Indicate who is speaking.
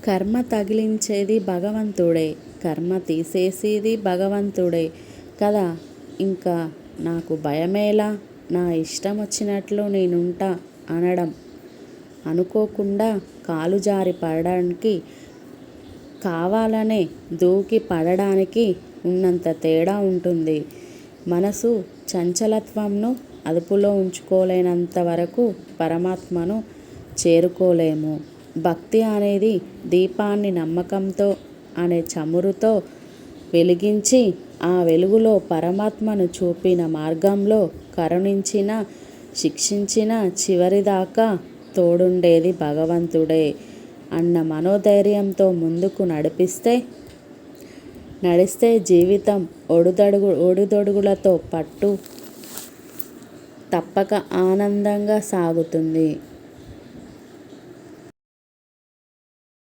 Speaker 1: కర్మ తగిలించేది భగవంతుడే, కర్మ తీసేసేది భగవంతుడే కదా. ఇంకా నాకు భయమేలా, నా ఇష్టం వచ్చినట్లు నేనుంటా అనడం. అనుకోకుండా కాలు జారి పడడానికి, కావాలనే దూకి పడడానికి ఉన్నంత తేడా ఉంటుంది. మనసు చంచలత్వంను అదుపులో ఉంచుకోలేనంత వరకు పరమాత్మను చేరుకోలేము. భక్తి అనేది దీపాన్ని నమ్మకంతో అనే చమురుతో వెలిగించి, ఆ వెలుగులో పరమాత్మను చూపిన మార్గంలో కరుణించిన, శిక్షించిన చివరిదాకా తోడుండేది భగవంతుడే అన్న మనోధైర్యంతో ముందుకు నడిస్తే జీవితం ఒడిదొడుగులతో పట్టు తప్పక ఆనందంగా సాగుతుంది.